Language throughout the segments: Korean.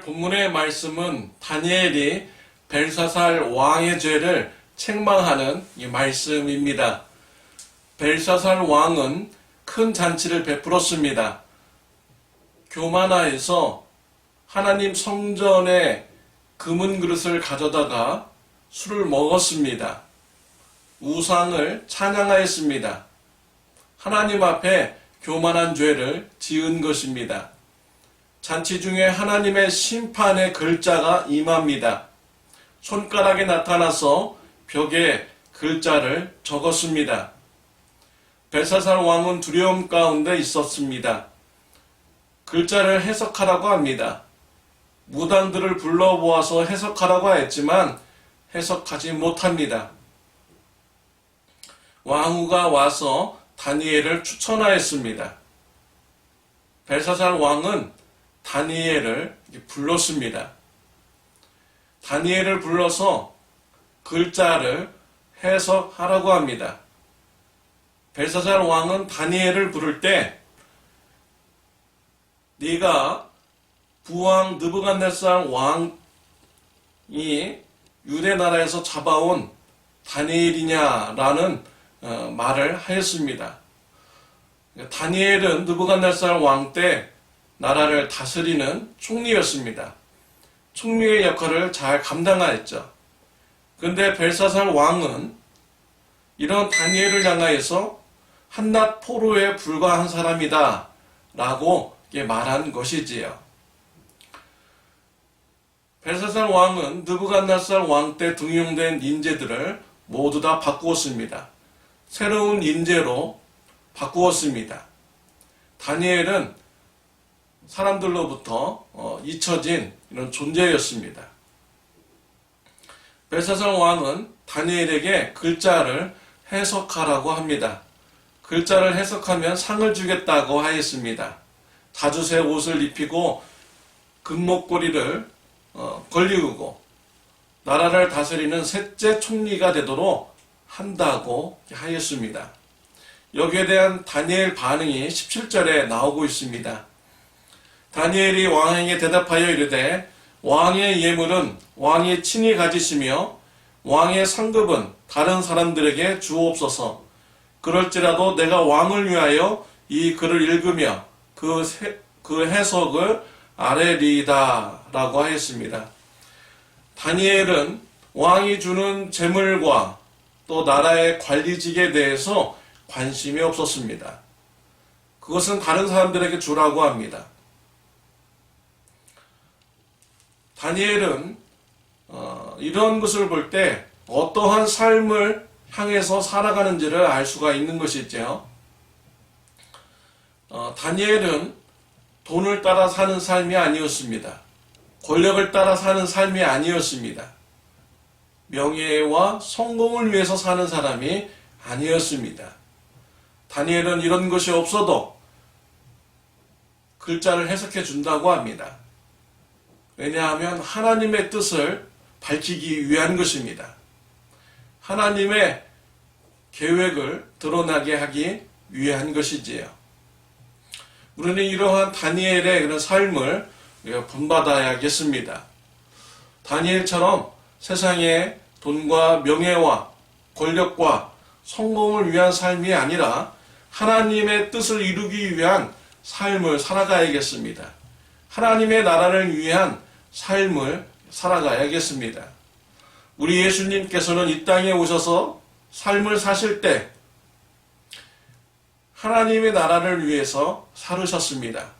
본문의 말씀은 다니엘이 벨사살 왕의 죄를 책망하는 이 말씀입니다. 벨사살 왕은 큰 잔치를 베풀었습니다. 교만하여서 하나님 성전에 금은 그릇을 가져다가 술을 먹었습니다. 우상을 찬양하였습니다. 하나님 앞에 교만한 죄를 지은 것입니다. 잔치 중에 하나님의 심판의 글자가 임합니다. 손가락에 나타나서 벽에 글자를 적었습니다. 벨사살 왕은 두려움 가운데 있었습니다. 글자를 해석하라고 합니다. 무당들을 불러보아서 해석하라고 했지만 해석하지 못합니다. 왕후가 와서 다니엘을 추천하였습니다. 벨사살 왕은 다니엘을 불렀습니다. 다니엘을 불러서 글자를 해석하라고 합니다. 벨사살 왕은 다니엘을 부를 때 네가 부왕 느부갓네살 왕이 유대 나라에서 잡아온 다니엘이냐라는 말을 하였습니다. 다니엘은 느부갓네살 왕 때 나라를 다스리는 총리였습니다. 총리의 역할을 잘 감당하였죠. 그런데 벨사살 왕은 이런 다니엘을 향하여서 한낱 포로에 불과한 사람이다 라고 말한 것이지요. 벨사살 왕은 느부갓네살 왕 때 등용된 인재들을 모두 다 바꾸었습니다. 새로운 인재로 바꾸었습니다. 다니엘은 사람들로부터 잊혀진 이런 존재였습니다. 벨사살 왕은 다니엘에게 글자를 해석하라고 합니다. 글자를 해석하면 상을 주겠다고 하였습니다. 다주색 옷을 입히고 금목걸이를 걸리우고 나라를 다스리는 셋째 총리가 되도록 한다고 하였습니다. 여기에 대한 다니엘 반응이 17절에 나오고 있습니다. 다니엘이 왕에게 대답하여 이르되 왕의 예물은 왕이 친히 가지시며 왕의 상급은 다른 사람들에게 주옵소서. 그럴지라도 내가 왕을 위하여 이 글을 읽으며 그 해석을 아뢰리이다 라고 하였습니다. 다니엘은 왕이 주는 재물과 또 나라의 관리직에 대해서 관심이 없었습니다. 그것은 다른 사람들에게 주라고 합니다. 다니엘은 이런 것을 볼 때 어떠한 삶을 향해서 살아가는지를 알 수가 있는 것이죠. 다니엘은 돈을 따라 사는 삶이 아니었습니다. 권력을 따라 사는 삶이 아니었습니다. 명예와 성공을 위해서 사는 사람이 아니었습니다. 다니엘은 이런 것이 없어도 글자를 해석해 준다고 합니다. 왜냐하면 하나님의 뜻을 밝히기 위한 것입니다. 하나님의 계획을 드러나게 하기 위한 것이지요. 우리는 이러한 다니엘의 그런 삶을 본받아야겠습니다. 다니엘처럼 세상에 돈과 명예와 권력과 성공을 위한 삶이 아니라 하나님의 뜻을 이루기 위한 삶을 살아가야겠습니다. 하나님의 나라를 위한 삶을 살아가야겠습니다. 우리 예수님께서는 이 땅에 오셔서 삶을 사실 때 하나님의 나라를 위해서 살으셨습니다.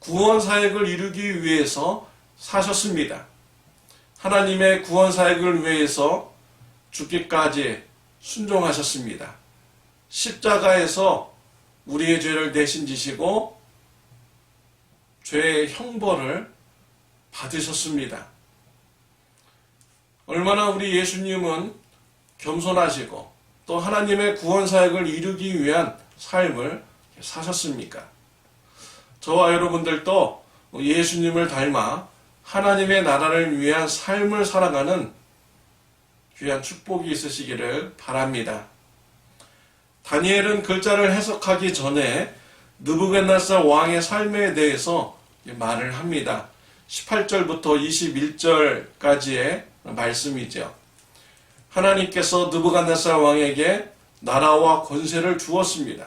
구원 사역을 이루기 위해서 사셨습니다. 하나님의 구원 사역을 위해서 죽기까지 순종하셨습니다. 십자가에서 우리의 죄를 대신 지시고 죄의 형벌을 받으셨습니다. 얼마나 우리 예수님은 겸손하시고 또 하나님의 구원 사역을 이루기 위한 삶을 사셨습니까? 저와 여러분들도 예수님을 닮아 하나님의 나라를 위한 삶을 살아가는 귀한 축복이 있으시기를 바랍니다. 다니엘은 글자를 해석하기 전에 느부갓네살 왕의 삶에 대해서 말을 합니다. 18절부터 21절까지의 말씀이죠. 하나님께서 느부갓네살 왕에게 나라와 권세를 주었습니다.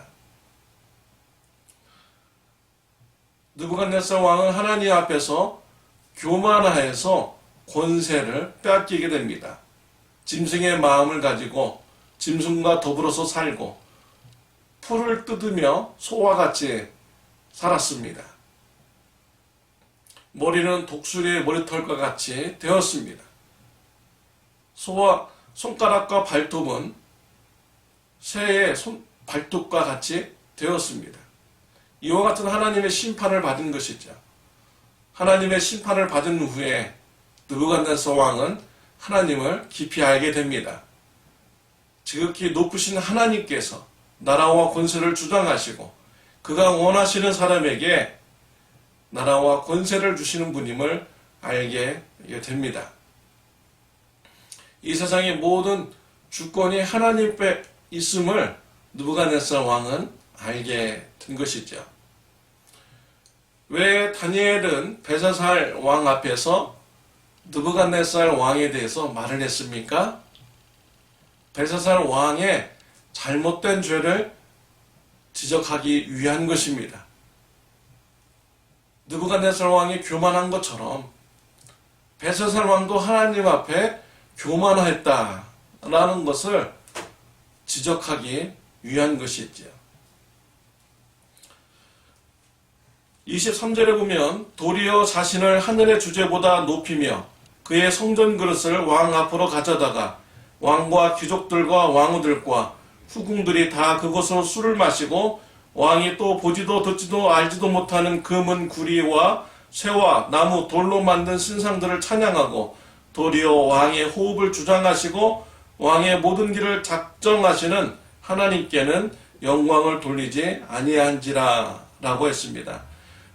느부갓네살 왕은 하나님 앞에서 교만하여서 권세를 빼앗기게 됩니다. 짐승의 마음을 가지고 짐승과 더불어서 살고 풀을 뜯으며 소와 같이 살았습니다. 머리는 독수리의 머리털과 같이 되었습니다. 소와 손가락과 발톱은 새의 발톱과 같이 되었습니다. 이와 같은 하나님의 심판을 받은 것이죠. 하나님의 심판을 받은 후에 느부갓네살 왕은 하나님을 깊이 알게 됩니다. 지극히 높으신 하나님께서 나라와 권세를 주장하시고 그가 원하시는 사람에게 나라와 권세를 주시는 분임을 알게 됩니다. 이 세상의 모든 주권이 하나님께 있음을 느부갓네살 왕은 알게 된 것이죠. 왜 다니엘은 벨사살 왕 앞에서 느부갓네살 왕에 대해서 말을 했습니까? 벨사살 왕의 잘못된 죄를 지적하기 위한 것입니다. 느부갓네살 왕이 교만한 것처럼 벨사살 왕도 하나님 앞에 교만했다라는 것을 지적하기 위한 것이지요. 23절에 보면 도리어 자신을 하늘의 주제보다 높이며 그의 성전 그릇을 왕 앞으로 가져다가 왕과 귀족들과 왕후들과 후궁들이 다 그곳으로 술을 마시고 왕이 또 보지도 듣지도 알지도 못하는 금은 구리와 쇠와 나무 돌로 만든 신상들을 찬양하고 도리어 왕의 호흡을 주장하시고 왕의 모든 길을 작정하시는 하나님께는 영광을 돌리지 아니한지라 라고 했습니다.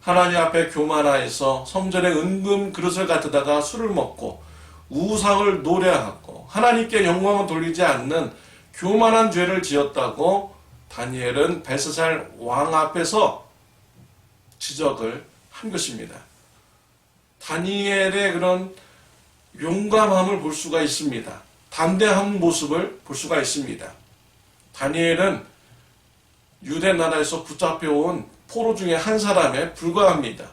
하나님 앞에 교만하여서 성전에 은금 그릇을 가져다가 술을 먹고 우상을 노래하고 하나님께 영광을 돌리지 않는 교만한 죄를 지었다고 다니엘은 벨사살 왕 앞에서 지적을 한 것입니다. 다니엘의 그런 용감함을 볼 수가 있습니다. 담대한 모습을 볼 수가 있습니다. 다니엘은 유대 나라에서 붙잡혀온 포로 중에 한 사람에 불과합니다.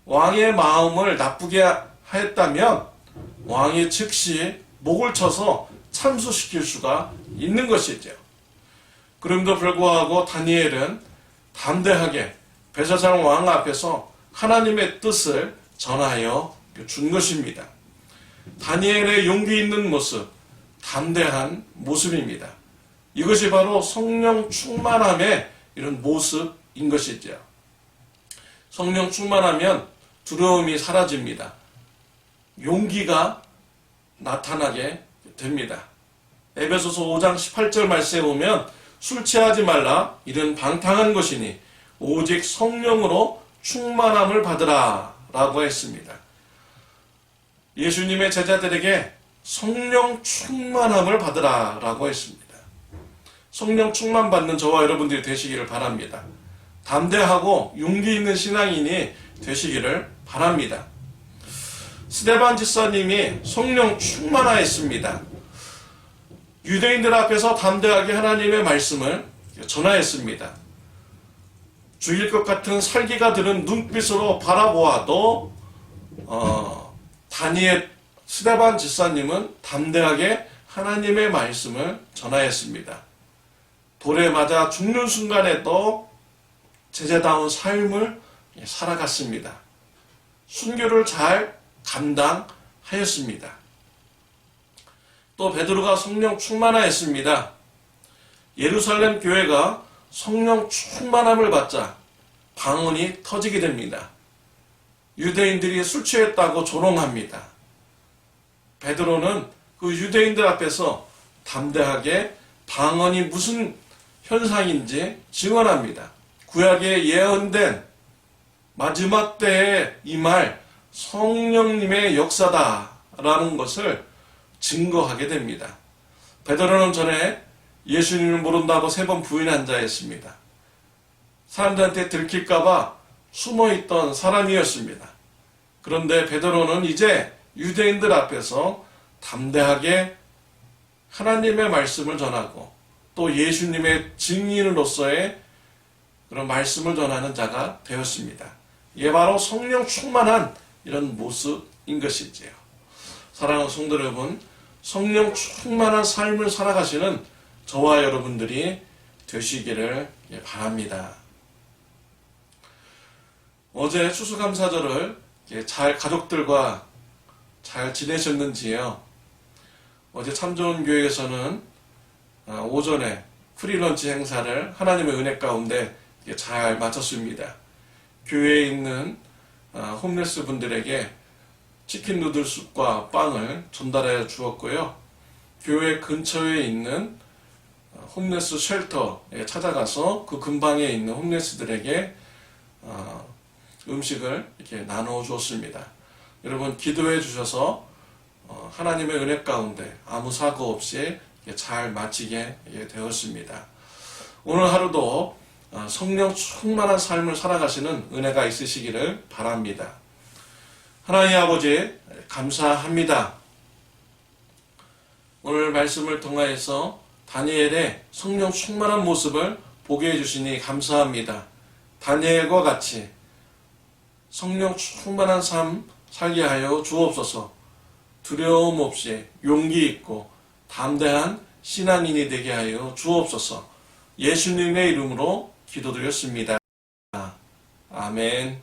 왕의 마음을 나쁘게 하였다면 왕이 즉시 목을 쳐서 참수시킬 수가 있는 것이죠. 그럼에도 불구하고 다니엘은 담대하게 벨사살 왕 앞에서 하나님의 뜻을 전하여 준 것입니다. 다니엘의 용기 있는 모습, 담대한 모습입니다. 이것이 바로 성령 충만함의 이런 모습인 것이죠. 성령 충만하면 두려움이 사라집니다. 용기가 나타나게 됩니다. 에베소서 5장 18절 말씀에 보면 술 취하지 말라 이는 방탕한 것이니 오직 성령으로 충만함을 받으라 라고 했습니다. 예수님의 제자들에게 성령 충만함을 받으라 라고 했습니다. 성령 충만 받는 저와 여러분들이 되시기를 바랍니다. 담대하고 용기 있는 신앙인이 되시기를 바랍니다. 스데반 집사님이 성령 충만하였습니다. 유대인들 앞에서 담대하게 하나님의 말씀을 전하였습니다. 죽일 것 같은 살기가 드는 눈빛으로 바라보아도 다니엘 스데반 집사님은 담대하게 하나님의 말씀을 전하였습니다. 돌에 맞아 죽는 순간에도 제자다운 삶을 살아갔습니다. 순교를 잘 감당하였습니다. 또 베드로가 성령 충만하였습니다. 예루살렘 교회가 성령 충만함을 받자 방언이 터지게 됩니다. 유대인들이 술 취했다고 조롱합니다. 베드로는 그 유대인들 앞에서 담대하게 방언이 무슨 현상인지 증언합니다. 구약에 예언된 마지막 때에 임할 성령님의 역사다라는 것을 증거하게 됩니다. 베드로는 전에 예수님을 모른다고 3번 부인한 자였습니다. 사람들한테 들킬까봐 숨어있던 사람이었습니다. 그런데 베드로는 이제 유대인들 앞에서 담대하게 하나님의 말씀을 전하고 또 예수님의 증인으로서의 그런 말씀을 전하는 자가 되었습니다. 이게 바로 성령 충만한 이런 모습인 것이지요. 사랑하는 성도 여러분, 성령 충만한 삶을 살아가시는 저와 여러분들이 되시기를 바랍니다. 어제 추수감사절을 가족들과 잘 지내셨는지요? 어제 참좋은교회에서는 오전에 프리런치 행사를 하나님의 은혜 가운데 잘 마쳤습니다. 교회에 있는 홈레스 분들에게 치킨 누들숲과 빵을 전달해 주었고요. 교회 근처에 있는 홈레스 쉘터에 찾아가서 그 근방에 있는 홈레스들에게 음식을 이렇게 나누어 주었습니다. 여러분 기도해 주셔서 하나님의 은혜 가운데 아무 사고 없이 잘 마치게 되었습니다. 오늘 하루도 성령 충만한 삶을 살아가시는 은혜가 있으시기를 바랍니다. 하나님 아버지 감사합니다. 오늘 말씀을 통하여서 다니엘의 성령 충만한 모습을 보게 해주시니 감사합니다. 다니엘과 같이 성령 충만한 삶 살게 하여 주옵소서. 두려움 없이 용기 있고 담대한 신앙인이 되게 하여 주옵소서. 예수님의 이름으로 기도드렸습니다. 아멘.